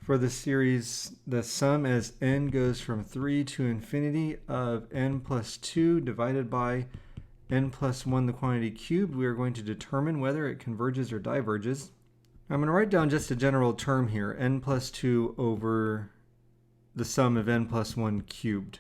For the series, the sum as n goes from 3 to infinity of n plus 2 divided by n plus 1, the quantity cubed, we are going to determine whether it converges or diverges. I'm going to write down just a general term here, n plus 2 over the sum of n plus 1 cubed.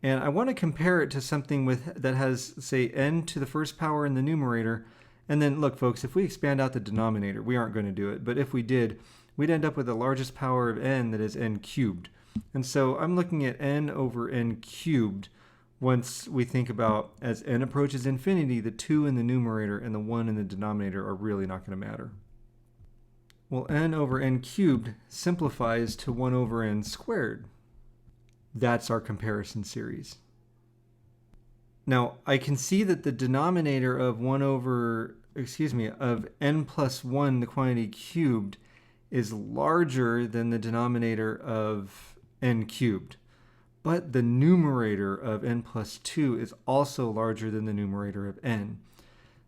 And I want to compare it to something that has, say, n to the first power in the numerator. And then, look, folks, if we expand out the denominator, we aren't going to do it, but if we did, we'd end up with the largest power of n, that is n cubed. And so I'm looking at n over n cubed once we think about, as n approaches infinity, the 2 in the numerator and the 1 in the denominator are really not going to matter. Well, n over n cubed simplifies to 1 over n squared. That's our comparison series. Now, I can see that the denominator of of n plus 1, the quantity cubed, is larger than the denominator of n cubed. But the numerator of n plus 2 is also larger than the numerator of n.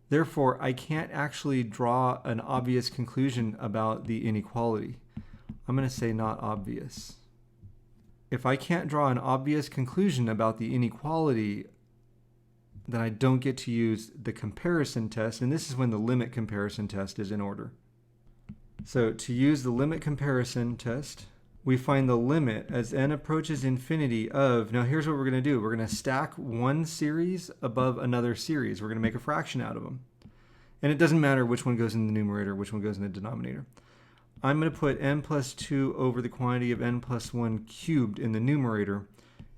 Therefore, I can't actually draw an obvious conclusion about the inequality. I'm going to say not obvious. If I can't draw an obvious conclusion about the inequality, then I don't get to use the comparison test, and this is when the limit comparison test is in order. So to use the limit comparison test, we find the limit as n approaches infinity of, now here's what we're going to do. We're going to stack one series above another series. We're going to make a fraction out of them. And it doesn't matter which one goes in the numerator, which one goes in the denominator. I'm going to put n plus 2 over the quantity of n plus 1 cubed in the numerator,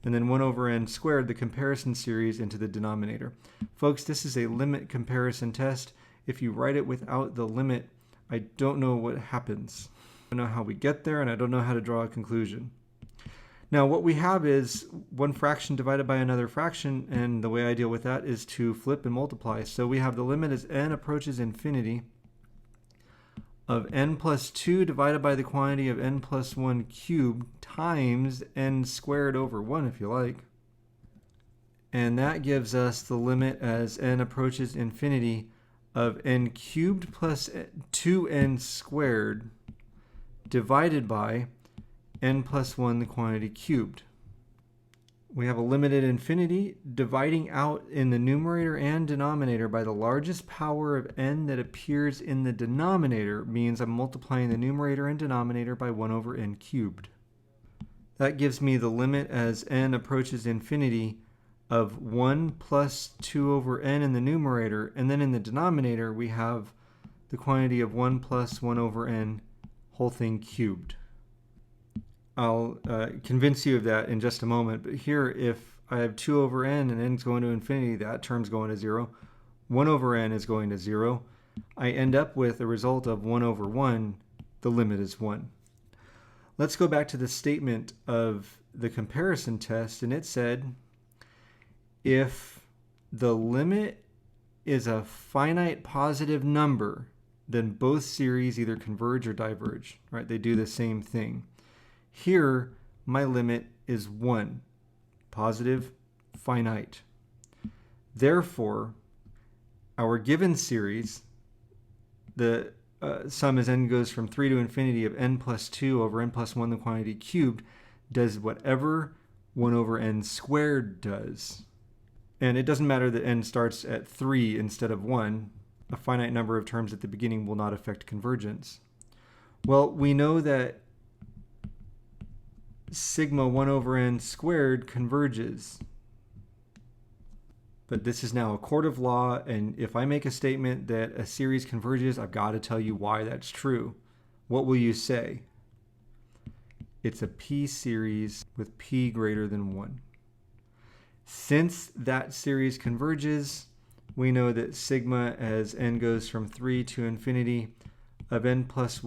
and then 1 over n squared, the comparison series, into the denominator. Folks, this is a limit comparison test. If you write it without the limit, I don't know what happens. I don't know how we get there, and I don't know how to draw a conclusion. Now, what we have is one fraction divided by another fraction, and the way I deal with that is to flip and multiply. So we have the limit as n approaches infinity of n plus 2 divided by the quantity of n plus 1 cubed times n squared over 1, if you like. And that gives us the limit as n approaches infinity of n cubed plus 2n squared divided by n plus 1, the quantity cubed. We have a limit at infinity. Dividing out in the numerator and denominator by the largest power of n that appears in the denominator means I'm multiplying the numerator and denominator by 1 over n cubed. That gives me the limit as n approaches infinity of 1 plus 2 over n in the numerator, and then in the denominator we have the quantity of 1 plus 1 over n whole thing cubed. I'll convince you of that in just a moment, but here if I have 2 over n and n is going to infinity, that term's going to 0. 1 over n is going to 0. I end up with a result of 1 over 1. The limit is 1. Let's go back to the statement of the comparison test, and it said if the limit is a finite positive number, then both series either converge or diverge, right? They do the same thing. Here, my limit is 1, positive, finite. Therefore, our given series, the sum as n goes from 3 to infinity of n plus 2 over n plus 1, the quantity cubed, does whatever 1 over n squared does. And it doesn't matter that n starts at 3 instead of 1. A finite number of terms at the beginning will not affect convergence. Well, we know that sigma 1 over n squared converges. But this is now a court of law, and if I make a statement that a series converges, I've got to tell you why that's true. What will you say? It's a p series with p greater than 1. Since that series converges, we know that sigma as n goes from 3 to infinity of n plus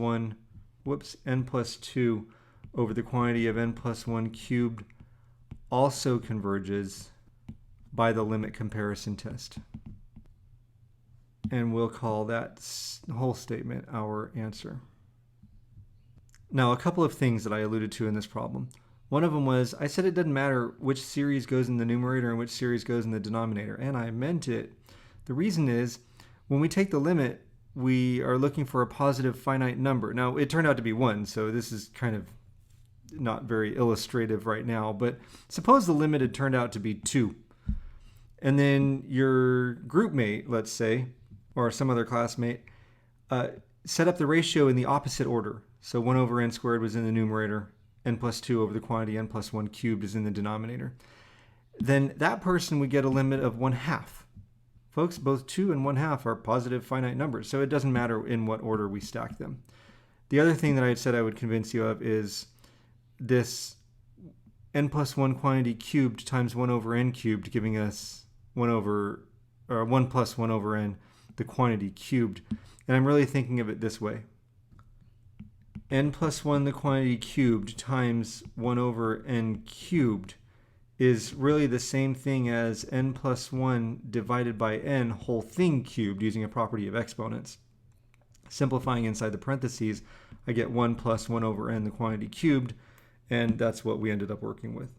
2 over the quantity of n plus 1 cubed also converges by the limit comparison test. And we'll call that whole statement our answer. Now, a couple of things that I alluded to in this problem. One of them was, I said it doesn't matter which series goes in the numerator and which series goes in the denominator, and I meant it. The reason is, when we take the limit, we are looking for a positive finite number. Now, it turned out to be 1, so this is kind of not very illustrative right now, but suppose the limit had turned out to be 2. And then your group mate, let's say, or some other classmate, set up the ratio in the opposite order. So 1 over n squared was in the numerator, n plus 2 over the quantity n plus 1 cubed is in the denominator. Then that person would get a limit of 1/2. Folks, both 2 and 1/2 are positive finite numbers, so it doesn't matter in what order we stack them. The other thing that I had said I would convince you of is this n plus 1 quantity cubed times 1 over n cubed, giving us 1 plus 1 over n, the quantity cubed. And I'm really thinking of it this way. N plus 1 the quantity cubed times 1 over n cubed is really the same thing as n plus 1 divided by n whole thing cubed using a property of exponents. Simplifying inside the parentheses, I get 1 plus 1 over n the quantity cubed, and that's what we ended up working with.